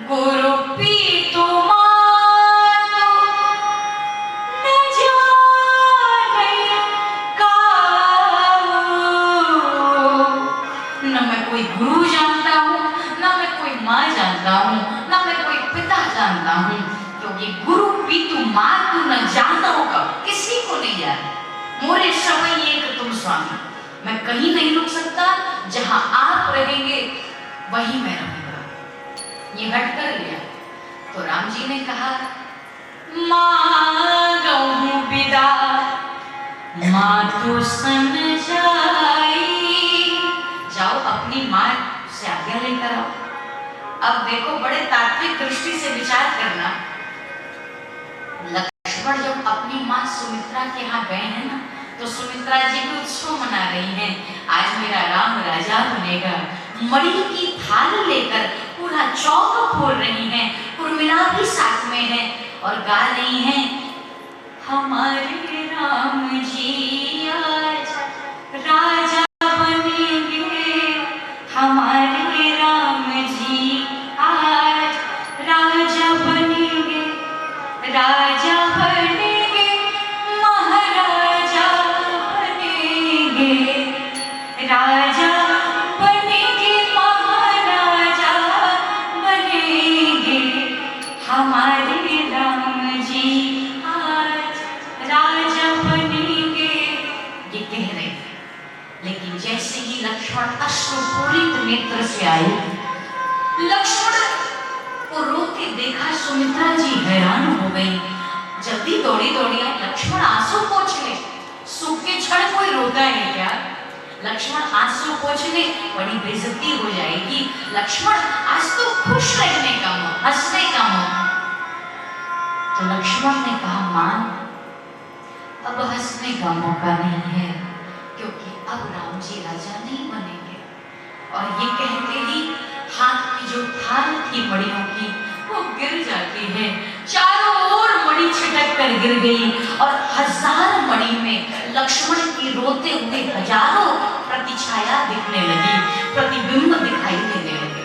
गुरु पीतु मातु न जाने काहू। न मैं कोई गुरु जानता हूँ, न मैं कोई माँ जानता हूँ, न मैं कोई पिता जानता हूँ, क्योंकि गुरु पीतु मातु न जानो का किसी को नहीं याद। मोरे समय एक तुम स्वामी, मैं कहीं नहीं रुक सकता, जहां आप रहेंगे वहीं मैं रहूंगा। ये हट कर लिया तो राम जी ने कहा, मांगहूं विदा मातु सन जाई। जाओ अपनी माँ से आज्ञा लेकर आओ। अब देखो, बड़े तात्विक दृष्टि से विचार करना। लक्ष्मण जब अपनी माँ सुमित्रा के यहाँ गए हैं ना, तो सुमित्रा जी भी उत्सव मना रही हैं, आज मेरा राम राजा बनेगा। मणि की थाल लेकर पूरा चौक फोड़ रही हैं, उर्मिला भी साथ में है और गा रही हैं, हमारे राम जी आज राजा बनेंगे, हमारे राम जी आज राजा बनेंगे, राजा बनेंगे, महाराजा बनेंगे, राजा बनेंगे, महाराजा बनेंगे, हमारे राम जी आज राजा बनेंगे। ये कह रहे, लेकिन जैसे ही लक्ष्मण अश्रुपूरित नेत्र से आए, लक्ष्मण को रोते देखा, सुमित्रा जी हैरान हो गई। जल्दी दौड़ी दौड़ी आई, लक्ष्मण आंसू पोंछ ले। सूखे क्षण कोई रोता है क्या? लक्ष्मण आंसू पोंछ ले, बड़ी बेइज्जती हो जाएगी। लक्ष्मण आज तो खुश रहने का मौका, हंसने का मौका। तो लक्ष्मण ने कहा, मां अब हंसने का मौका नहीं है, क्योंकि अब राम जी राजा नहीं बनेंगे। और ये कहते ही हाथ की जो थाल थी मणियों की, वो गिर जाती है। चारों ओर मणि छिटक कर गिर गई और हजार मणि में लक्ष्मण की रोते हुए हजारों प्रतिछाया दिखने लगी, प्रतिबिंब दिखाई देने लगे।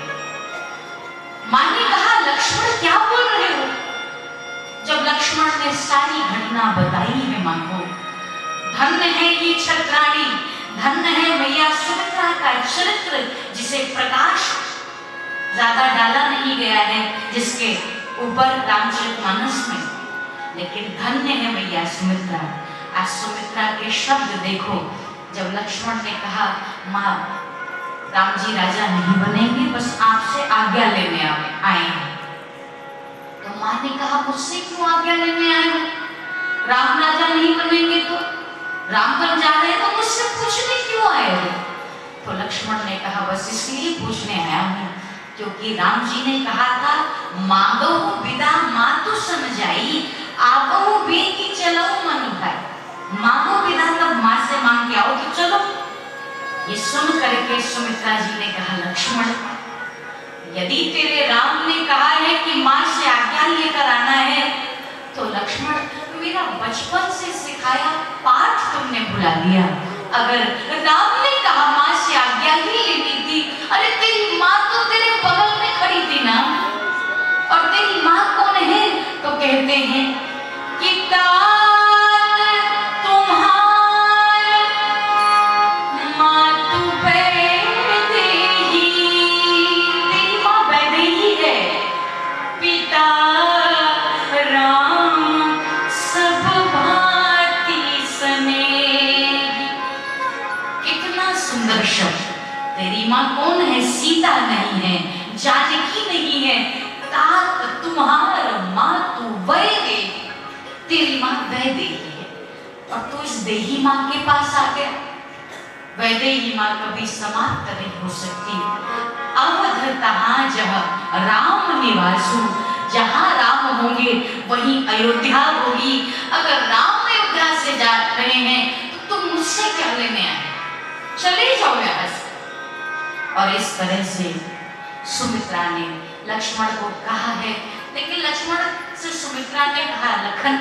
मां ने कहा, लक्ष्मण क्या बोल रहे हो? जब लक्ष्मण ने सारी घटना बताई है मां को, धन्य है ये छत्राणी, धन्य है मैया सुमित्रा का चरित्र, जिसे प्रकाश ज्यादा डाला नहीं गया है, जिसके ऊपर रामचरितमानस में, लेकिन धन्य है मैया सुमित्रा। आज सुमित्रा के शब्द देखो, जब लक्ष्मण ने कहा, माँ राम जी राजा नहीं बनेंगे, बस आपसे आज्ञा लेने आए हैं। तो माँ ने कहा, मुझसे क्यों आज्ञा लेने आए हो? राम राजा नहीं बनेंगे तो राम बन जा रहे, तो मुझसे पूछने क्यों आए हो? तो लक्ष्मण ने कहा, बस इसलिए पूछने आया हूँ, क्योंकि राम जी ने कहा था, मांगहूं विदा मातु सन जाई, आगहूं बेटी चलो मन भाई। मांगो विदा तब माँ से मांग के आओ तो चलो। ये सुन करके सुमित्रा जी ने कहा, लक्ष्मण यदि तेरे राम ने कहा है कि माँ से आज्ञा लेकर आना है, तो लक्ष्मण मेरा बचपन से सिखाया पाठ तुमने भुला दिया। अगर राम ने कहा माँ से आज्ञा ही लेनी थी, अरे तेरी माँ तो तेरे बगल में खड़ी थी ना। और तेरी माँ कौन है? तो कहते हैं कि तात तुम्हार मातु वैदेही, तेरी माँ वैदेही है, पिता राम सब भांति स्नेही। कितना सुंदर शब्द। तेरी माँ कौन है? सीता नहीं है, जानकी नहीं है, तात तुम्हार मातु वैदेही, तेरी माँ वैदेही है। और तू इस देही माँ के पास आ गया। वैदेही माँ कभी समाप्त नहीं हो सकती। अवध तहाँ जहाँ राम निवासु, जहाँ राम होंगे वहीं अयोध्या होगी। अगर राम अयोध्या से जा रहे हैं तो तुम मुझसे क्या लेने आए? चले जाओ यहाँ से। और इस तरह से सुमित्रा ने लक्ष्मण को कहा है, लेकिन लक्ष्मण से सुमित्रा ने कहा, लखन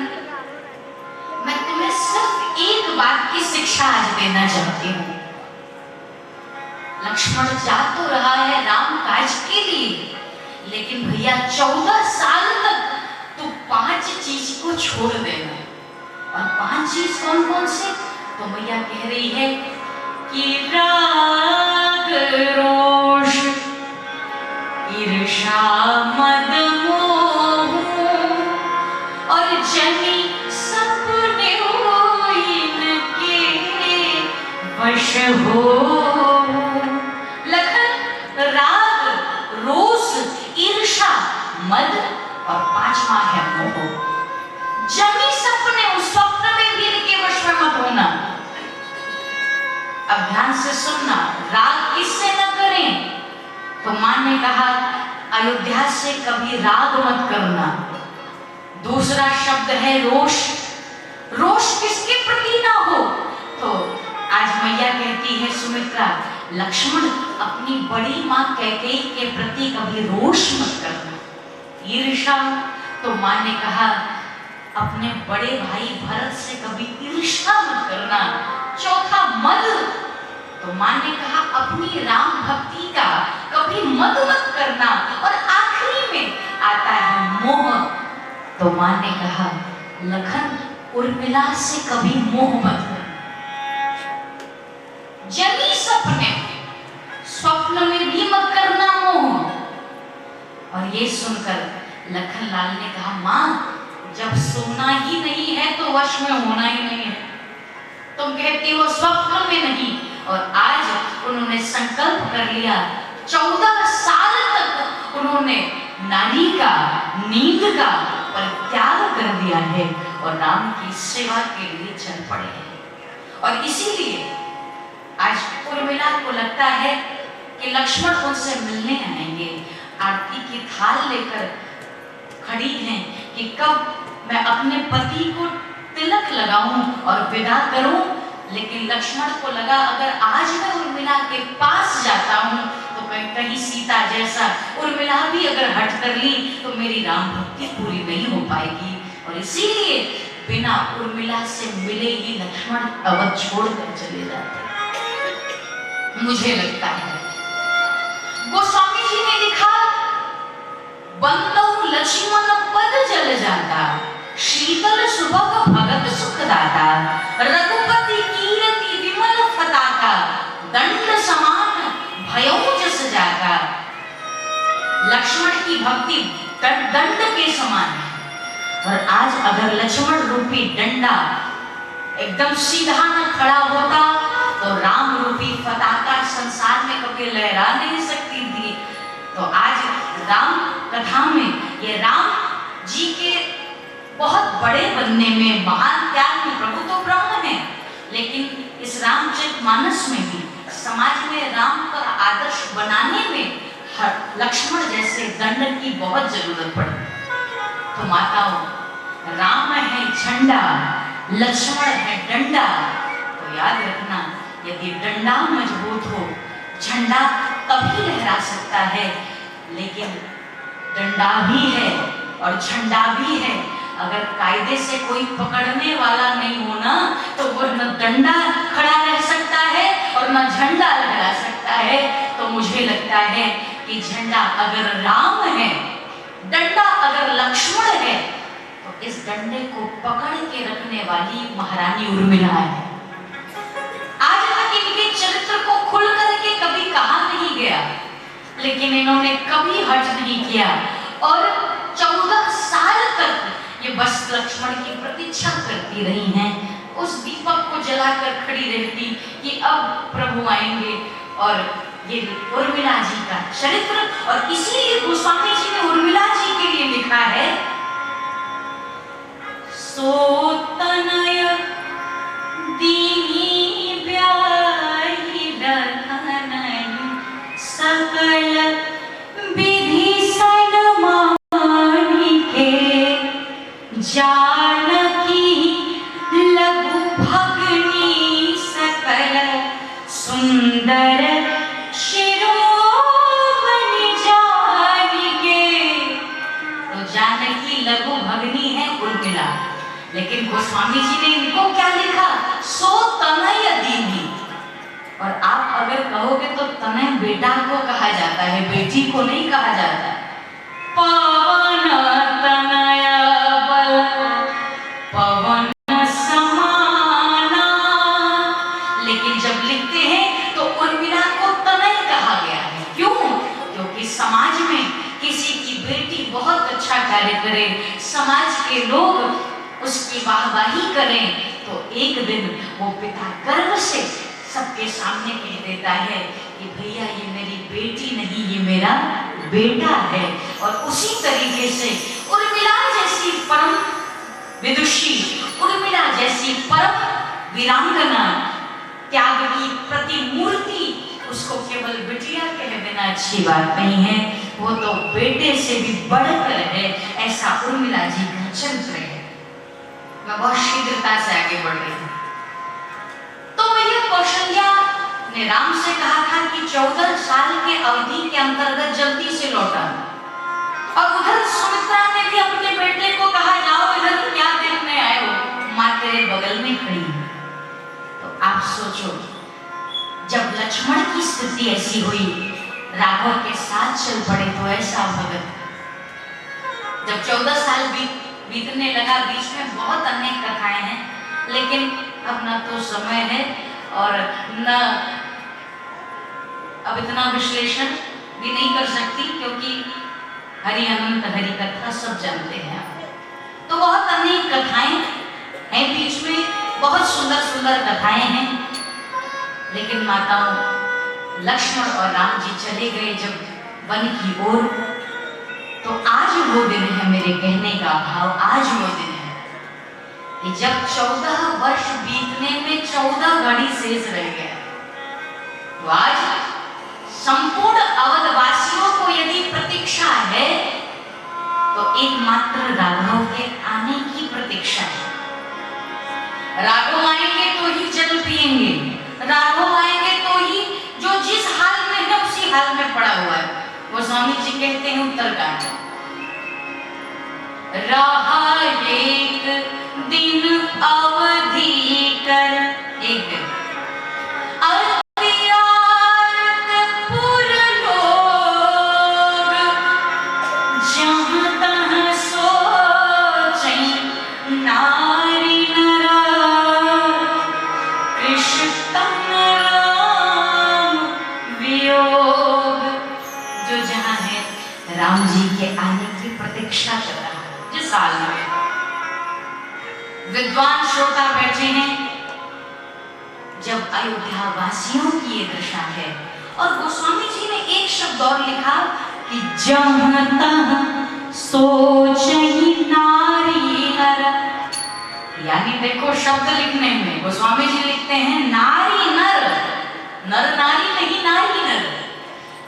मैं तुम्हें सिर्फ एक बात की शिक्षा आज देना चाहती हूँ। लक्ष्मण जा तो रहा है राम काज के लिए, लेकिन भैया 14 साल तक तू 5 चीज को छोड़ देना। और 5 चीज कौन कौन से? तो मैया कह रही है कि राग रोष, ईर्षा, मद, मोह और जनी सपने इनके वश हो। लखन राग, रोष, ईर्षा, मद और 5वां है मोह। जमी सपने, उस स्वप्न में भी इनके वश में मत होना। अब ध्यान से सुनना, राग किससे न करें? तो मां ने कहा अयोध्या से कभी राग मत करना। दूसरा शब्द है रोष। रोष किसके प्रति ना हो? तो आज मैया कहती है सुमित्रा, लक्ष्मण अपनी बड़ी मां कैकेयी के प्रति कभी रोष मत करना। ईर्षा, तो मां ने कहा अपने बड़े भाई भरत से कभी ईर्षा मत करना। चौथा मद, तो मां ने कहा अपनी राम भक्ति का कभी मद मत करना। और आखिरी में आता है मोह, तो मां ने कहा लखन उर्मिला से कभी मोह मत करना। जनी सपने, स्वप्न में भी मत करना मोह। और ये सुनकर लखन लाल ने कहा मां, जब सोना ही नहीं है तो वश में होना ही नहीं है। तुम कहती हो स्वप्न में नहीं, और आज उन्होंने संकल्प कर लिया 14 साल तक उन्होंने नारी का, नींद का परित्याग कर दिया है और राम की सेवा के लिए चल पड़े हैं। और इसीलिए आज उर्मिला को लगता है कि लक्ष्मण उनसे मिलने आएंगे। आरती की थाल लेकर खड़ी हैं कि कब मैं अपने पति को तिलक लगाऊं और विदा करूं। लेकिन लक्ष्मण को लगा अगर आज मैं उर्मिला के पास जाता हूं तो कहीं सीता जैसा उर्मिला भी अगर हट कर ली तो मेरी राम भक्ति पूरी नहीं हो पाएगी। और इसीलिए बिना उर्मिला से मिले ही लक्ष्मण अवध छोड़कर चले जाते। मुझे लगता है गोस्वामी जी ने लिखा बंदौ लक्ष्मण पद जल जाता, शीतल सुभग भगत सुखदाता, रघुपति कीरति विमल फताका, दंड समान भयो जस जाका। लक्ष्मण की भक्ति दंड के समान है। और आज अगर लक्ष्मण रूपी डंडा एकदम सीधा न खड़ा होता तो राम रूपी फताका संसार में कभी लहरा नहीं सकती थी। तो आज राम कथा में ये राम जी के बहुत बड़े बनने में, महान त्याग में, प्रभु तो ब्रह्म है, लेकिन इस रामचरितमानस में भी समाज में राम का आदर्श बनाने में लक्ष्मण जैसे दंड की बहुत जरूरत पड़ी। तो माताओं, राम है झंडा, लक्ष्मण है डंडा। तो याद रखना, यदि डंडा मजबूत हो, झंडा तभी लहरा सकता है। लेकिन डंडा भी है और झंडा भी है, अगर कायदे से कोई पकड़ने वाला नहीं होना तो वो न डंडा खड़ा रह सकता है और न झंडा लहरा सकता है। तो मुझे लगता है कि झंडा अगर राम है, डंडा अगर लक्ष्मण है, तो इस डंडे को पकड़ के रखने वाली महारानी उर्मिला है। आज तक इनके चरित्र को खुल करके कभी कहा नहीं गया, लेकिन इन्होंने कभी हट नहीं किया और 14 साल तक ये बस लक्ष्मण की प्रतीक्षा करती रही हैं। उस दीपक को जलाकर खड़ी रहती कि अब प्रभु आएंगे। और ये उर्मिला जी का चरित्र, और इसीलिए गोस्वामी जी ने उर्मिला जी के लिए लिखा है सो तनय दीनी ब्याही रखनहि सकल विधि सन्मानी के जानकी लघु भगनी सकल सुंदर शिरोमणि जानिके। तो जानकी लघु भगनी है उर्मिला, लेकिन गोस्वामी जी ने इनको क्या लिखा? सो तनय दीनी। और आप अगर कहोगे तो तनय बेटा को कहा जाता है, बेटी को नहीं कहा जाता। कार्य करे, समाज के लोग उसकी वाहवाही करें, तो एक दिन वो पिता गर्व से सबके सामने कह देता है कि भैया ये मेरी बेटी नहीं, ये मेरा बेटा है। और उसी तरीके से उर्मिला जैसी परम विदुषी, उर्मिला जैसी परम वीरांगना, त्याग की प्रतिमूर्ति, उसको केवल बिटिया कह देना अच्छी बात नहीं है, वो तो बेटे से भी बढ़कर है। ऐसा उर्मिला जी का चरित्र है। मैं बहुत शीघ्रता से आगे बढ़ रही हूँ। तो भैया कौशल्या ने राम से कहा था कि 14 साल के अवधि के अंतर्गत जल्दी से लौटा, और उधर सुमित्रा ने भी अपने बेटे को कहा जाओ इधर क्या देखने आए हो, माँ तेरे बगल में खड़ी है। तो आप सोचो, जब लक्ष्मण की स्थिति ऐसी हुई, राघव के साथ चल पड़े तो ऐसा भगत। जब 14 साल बीतने लगा, बीच में बहुत अनेक कथाएं हैं, लेकिन अब न तो समय है और न अब इतना विश्लेषण भी नहीं कर सकती, क्योंकि हरि अनंत हरि कथा सब जानते हैं आप। तो बहुत अनेक कथाएं हैं बीच में, बहुत सुंदर सुंदर कथाएं हैं, लेकिन माताओं लक्ष्मण और राम जी चले गए जब वन की ओर, तो आज वो दिन है, मेरे कहने का भाव आज वो दिन है कि जब 14 वर्ष बीतने में 14 घड़ी शेष रह गया, तो आज संपूर्ण अवधवासियों को यदि प्रतीक्षा है तो एकमात्र राघव के आने की प्रतीक्षा है। राघव आएंगे तो ही जल पिएंगे, राघव आएंगे तो ही जो जिस हाल में है उसी हाल में पड़ा हुआ है। वो स्वामी जी कहते हैं उत्तरकांड, रहा एक दिन अवधि कर, एक दिन राम जी के आने की प्रतीक्षा कर रहा है। जिस साल में विद्वान श्रोता बैठे हैं, जब अयोध्या वासियों की ये दशा है, और गोस्वामी जी ने एक शब्द और लिखा कि जहाँ तहाँ सोचहि नारी नर, यानी देखो शब्द लिखने में गोस्वामी जी लिखते हैं नारी नर, नर नारी नहीं नारी नर,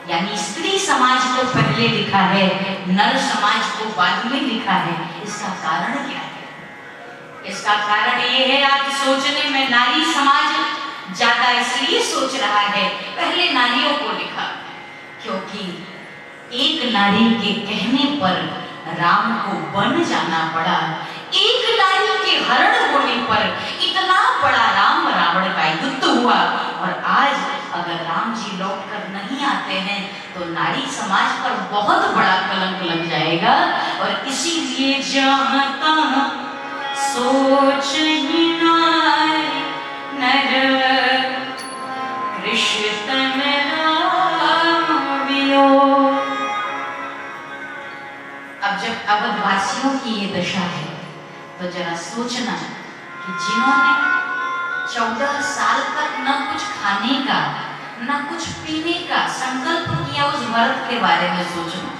यानी स्त्री समाज को पहले लिखा है, नर समाज को बाद में लिखा है। इसका कारण क्या है? इसका कारण ये है, आज सोचने में नारी समाज ज्यादा इसलिए सोच रहा है, पहले नारियों को लिखा, क्योंकि एक नारी के कहने पर राम को वन जाना पड़ा, एक नारी के हरण होने पर इतना बड़ा राम रावण का युद्ध हुआ। और आज अगर राम जी लौट कर नहीं आते हैं तो नारी समाज पर बहुत बड़ा कलंक लग जाएगा। और इसीलिए जहाँ तहाँ सोचहि नारी नर, रिश्तन राम वियोग। अब जब अवधवासियों की ये दशा है तो जरा सोचना कि जिन्होंने 14 साल तक न कुछ खाने का न कुछ पीने का संकल्प किया, उस व्रत के बारे में सोचना।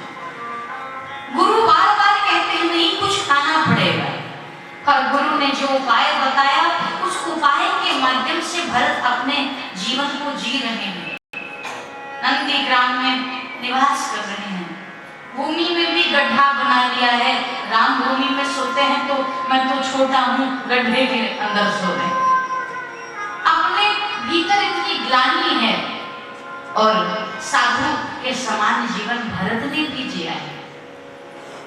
गुरु बार बार कहते हैं नहीं कुछ खाना पड़ेगा, पर गुरु ने जो उपाय बताया उस उपाय के माध्यम से भरत अपने जीवन को जी रहे हैं, नंदी ग्राम में निवास कर रहे हैं, भूमि में भी गड्ढा बना लिया है। राम भूमि में सोते हैं तो मैं तो छोटा हूँ, गड्ढे के अंदर सो रहे, अपने भीतर इतनी ग्लानि है। और साधु के समान जीवन भरत ने भी जिया है।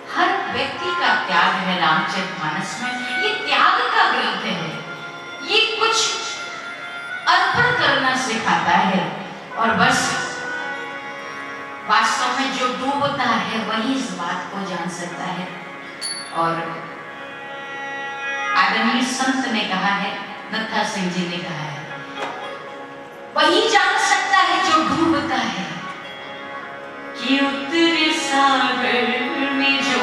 हर व्यक्ति का त्याग है रामचरितमानस में, ये त्याग का ग्रंथ है, ये कुछ अर्पण करना सिखाता है। और बस वास्तव में जो डूबता है वही इस बात को जान सकता है। और आदरणीय संत ने कहा है, नत्था सिंह जी ने कहा है, वही जान सकता है जो डूबता है कि उत्तरी सागर में जो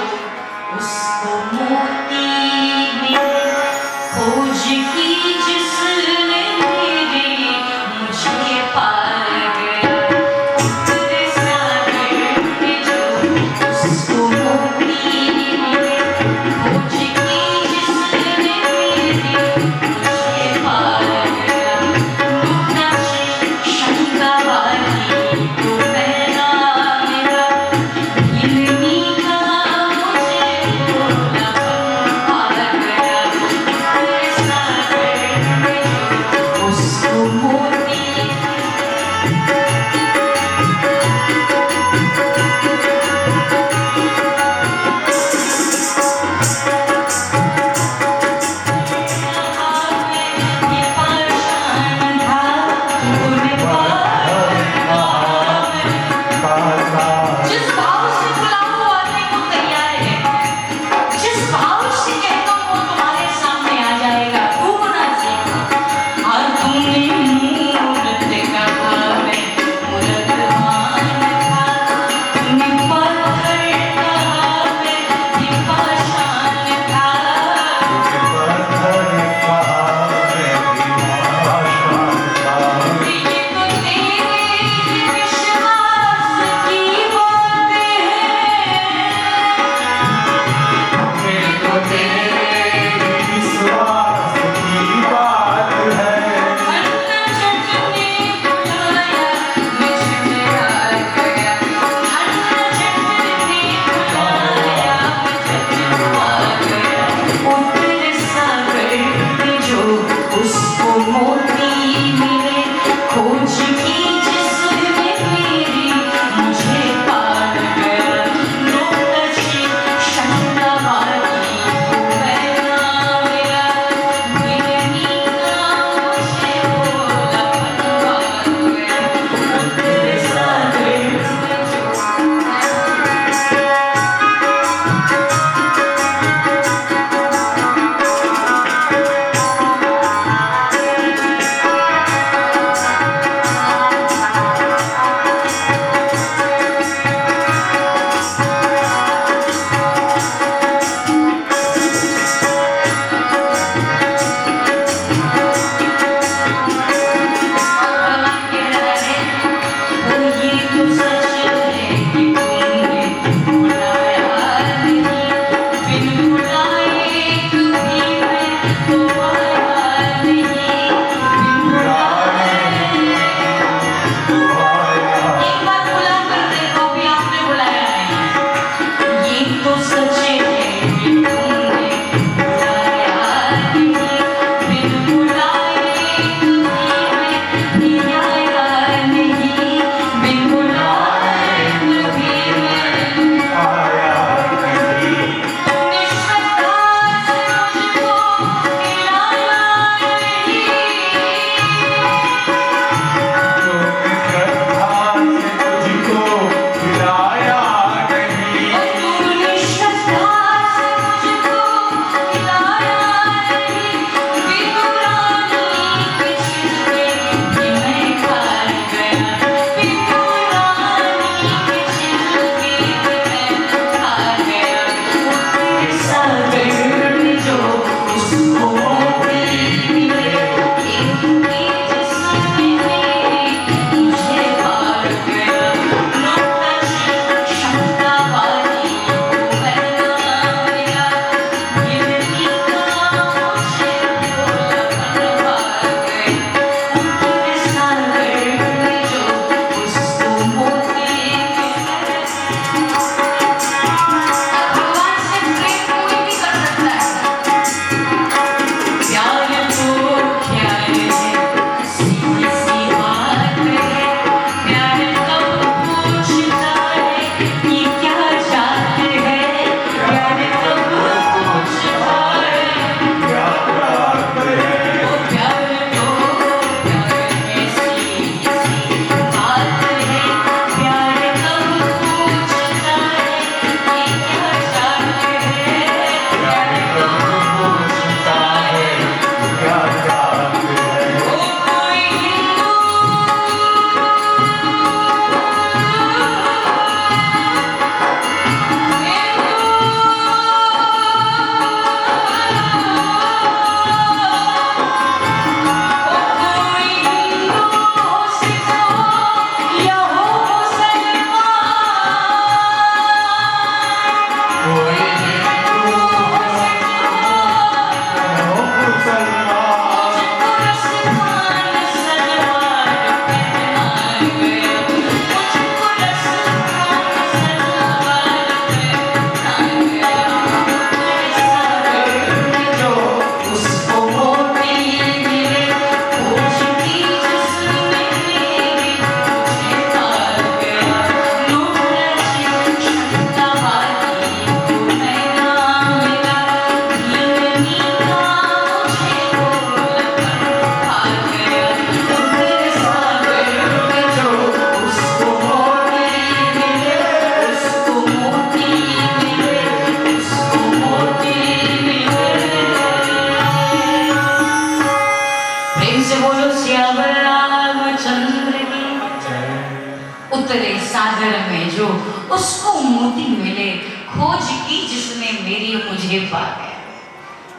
उसको मोती मिले, खोज की जिसने मेरी मुझे पा गया।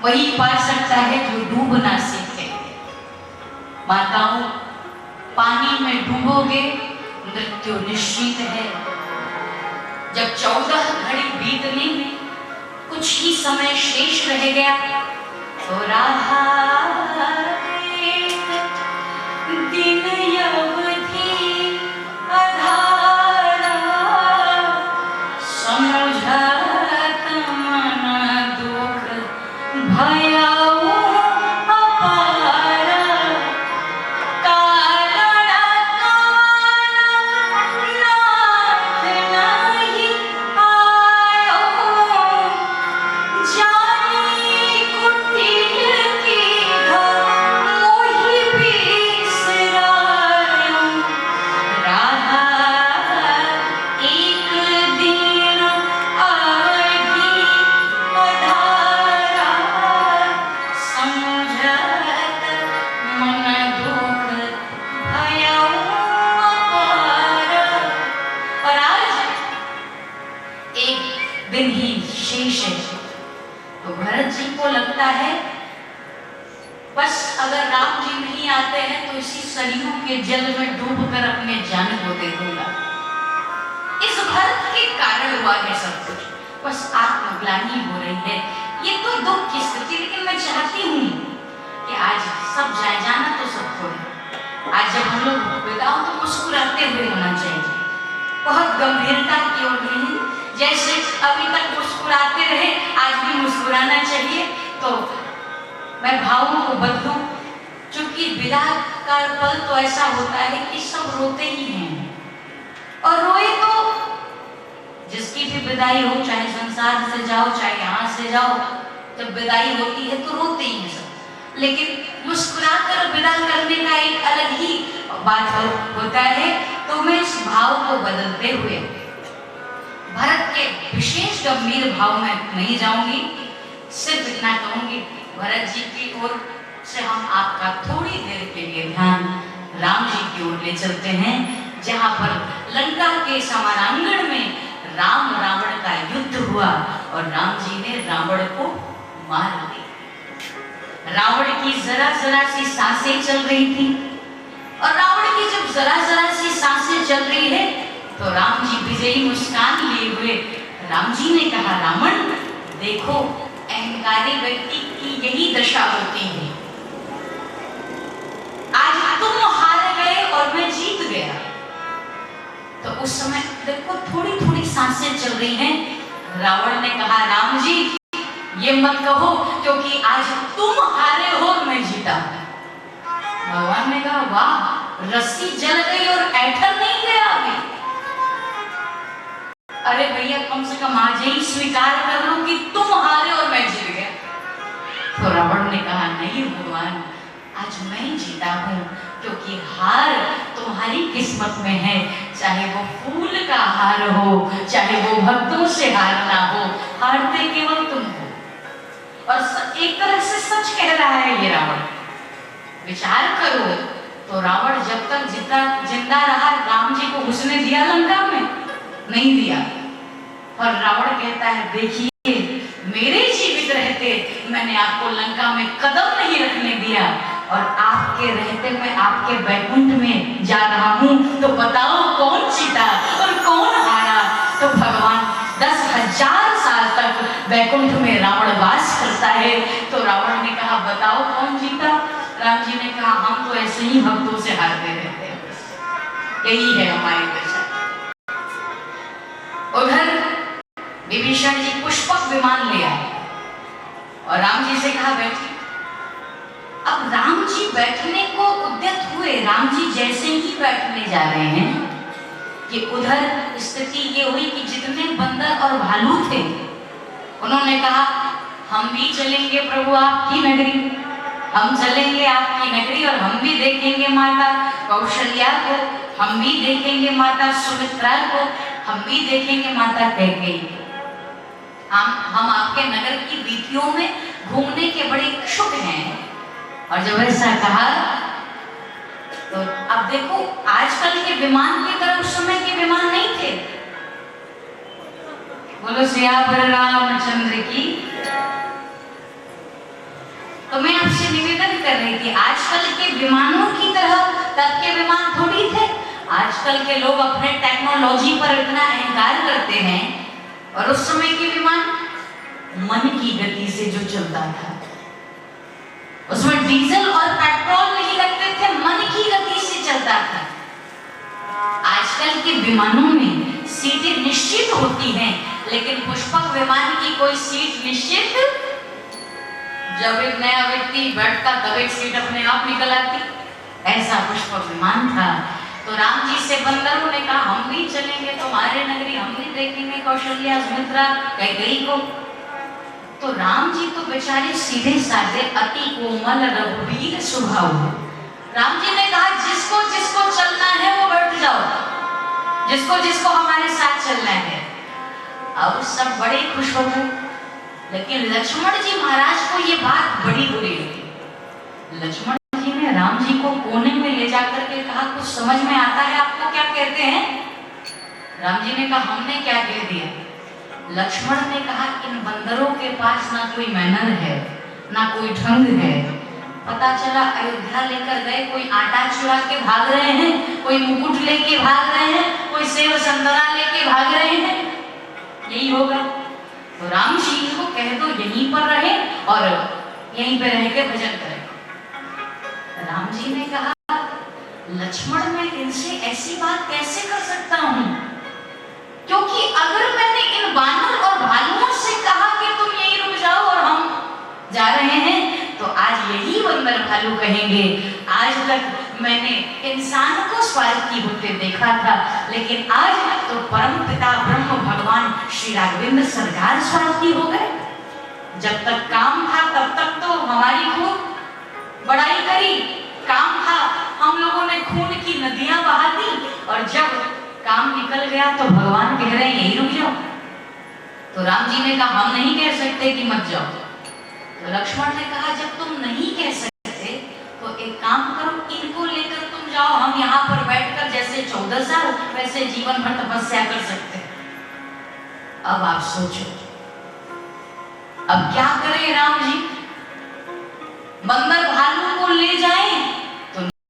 वही पा सकता है जो डूबना सीखे। माताओं, पानी में डूबोगे मृत्यु निश्चित है। जब 14 घड़ी बीतने में कुछ ही समय शेष रह गया तो रहा एक दिन अवधि अधारा, समझत मन दुख भयाऊ अपारा, कारण कवन नाथ नहीं आयो, जानी कुटिल की मोहि बिसरायो, रहा एक दिन अवधि अधारा, समझत मन दुख भयाऊ अपारा। और आज एक दिन ही शेष है। तो भरत जी को लगता है बस अगर राम जी नहीं आते हैं तो इसी सरयू के जल में डूबकर अपने जान को दे दूंगा। इस भरत के कारण हुआ है सब कुछ, बस आत्मग्लानि हो रही है। ये तो दुख की स्थिति, लेकिन मैं चाहती हूँ कि आज सब जाए, जाना तो सब छोड़े। आज जब हम लोग विदा हो तो मुस्कुराते हुए होना चाहिए, बहुत गंभीरता की ओर नहीं। जैसे अभी तक मुस्कुराते रहे, आज भी मुस्कुराना चाहिए। तो मैं भावों को बदलूं, क्योंकि विदा का पल तो ऐसा होता है कि सब रोते ही हैं। और रोए तो जिसकी भी विदाई हो, चाहे संसार से जाओ चाहे यहाँ से जाओ, जब विदाई होती है तो रोते ही हैं सब। लेकिन मुस्कुराकर विदा करने का एक अलग ही बात होता है। तो मैं इस भाव को बदलते हुए भरत के विशेष गंभीर भाव में नहीं जाऊंगी, सिर्फ इतना कहूंगी, भरत जी की ओर से हम आपका थोड़ी देर के लिए ध्यान राम जी की ओर ले चलते हैं, जहां पर लंका के समानांगण में राम रावण का युद्ध हुआ और राम जी ने रावण को मार दिया। रावण की जरा जरा सी सांसें चल रही थी, और रावण की जब जरा जरा सी सांसें चल रही है तो राम जी विजयी मुस्कान लिए हुए राम जी ने कहा, रावण देखो, अहंकारी व्यक्ति की यही दशा होती है। आज तुम हार गए और मैं जीत गया। तो उस समय देखो थोड़ी थोड़ी सांसें चल रही हैं। रावण ने कहा, राम जी ये मत कहो, क्योंकि आज तुम हारे हो और मैं जीता। भगवान ने कहा, वाह, रस्सी जल गई और ऐठन नहीं गया अभी। अरे भैया, कम से कम आज ही स्वीकार कर लो कि तुम हारे और मैं जीत गया। तो रावण ने कहा, नहीं भगवान, आज मैं जीता हूँ, क्योंकि हार तुम्हारी किस्मत में है। चाहे वो फूल का हार हो, चाहे वो भक्तों से हारना हो, हारते केवल तुम हो। और एक तरह से सच कह रहा है ये रावण। विचार करो, तो रावण जब तक जिंदा रहा, राम जी को घुसने दिया लंका में? नहीं दिया। और रावण कहता है, देखिए, मेरे जीवित रहते मैंने आपको लंका में कदम नहीं रखने दिया, और आपके रहते मैं आपके वैकुंठ में जा रहा हूं, तो बताओ कौन जीता और कौन हारा? तो भगवान 10,000 साल तक वैकुंठ में रावण वास करता है। तो रावण ने कहा, बताओ कौन जीता? राम जी ने कहा, हम तो ऐसे ही भक्तों से हारते रहते हैं, यही है हमारी दशा। उधर विभीषण जी पुष्पक विमान ले आए और राम जी से कहा, बैठिए। अब राम जी बैठने को उद्यत हुए। राम जी जैसे ही बैठने जा रहे हैं कि उधर स्थिति ये हुई कि जितने बंदर और भालू थे, उन्होंने कहा, हम भी चलेंगे प्रभु आपकी नगरी, हम चलेंगे आपकी नगरी, और हम भी देखेंगे माता कौशल्या को, हम भी देखेंगे माता सुमित्रा को, हम भी देखेंगे माता कैकेयी को। हम आपके नगर की वीथियों में घूमने के बड़े इच्छुक हैं। और जब ऐसा कहा तो अब देखो, आजकल के विमान की तरह उस समय के विमान नहीं थे। बोलो सियावर रामचंद्र की। तो मैं आपसे निवेदन कर रही थी, आजकल के विमानों की तरह तब के विमान थोड़ी थे। आजकल के लोग अपने टेक्नोलॉजी पर इतना अहंकार करते हैं, और उस समय के विमान मन की गति से जो चलता था, उसमें डीजल और पेट्रोल नहीं लगते थे, मन की गति से चलता था। आजकल के विमानों में सीटें निश्चित होती हैं, लेकिन पुष्पक विमान की कोई सीट निश्चित, जब एक नया व्यक्ति बैठता तब एक सीट अपने आप निकल आती, ऐसा पुष्पक विमान था। तो राम जी से बंदरों ने कहा हम भी चलेंगे तुम्हारे नगरी, हम भी देखेंगे कौशल्या सुमित्रा कैकेयी को। तो राम जी तो बेचारे सीधे साधे अति कोमल रघुवीर स्वभाव। राम जी ने कहा जिसको जिसको चलना है वो बैठ जाओ, जिसको जिसको हमारे साथ चलना है। अब सब बड़े खुश हो गए, लेकिन लक्ष्मण जी महाराज को ये बात बड़ी बुरी लगी। लक्ष्मण जी ने राम जी को कोने में ले जाकर के कहा कुछ समझ में आता है आपको क्या कहते हैं? राम जी ने कहा हमने क्या कह दिया? लक्ष्मण ने कहा इन बंदरों के पास ना कोई मैनर है, ना कोई ढंग है। पता चला अयोध्या लेकर गए, कोई आटा चुरा के भाग रहे हैं, कोई मुकुट लेके भाग रहे हैं, कोई सेव संतरा लेके भाग रहे हैं, यही होगा। तो राम जी को कह दो यहीं पर रहे और यहीं पे रह के भजन करें। राम जी ने कहा लक्ष्मण मैं इनसे ऐसी बात कैसे कर सकता हूं, क्योंकि अगर मैंने इन बानर और भालुओं से कहा कि तुम यहीं रुक जाओ और हम जा रहे हैं, तो आज यही बंदर भालू कहेंगे आज तक मैंने इंसान को स्वार्थी होते देखा था, लेकिन आज तो परम पिता ब्रह्म भगवान श्री राघवेंद्र सरकार स्वार्थी हो गए। जब तक काम था तब तक तो हमारी खूब बड़ाई करी, काम था हम लोगों ने खून की नदियां बहा दी, और जब काम निकल गया तो भगवान कह रहे हैं यही रुक जाओ। तो राम जी ने कहा हम नहीं कह सकते कि मत जाओ। तो लक्ष्मण ने कहा जब तुम नहीं कह सकते तो एक काम करो, इनको लेकर तुम जाओ, हम यहाँ पर बैठकर जैसे 14 साल वैसे जीवन भर तपस्या कर सकते हैं। अब आप सोचो अब क्या करें राम जी? बंदर भालू को ले जाए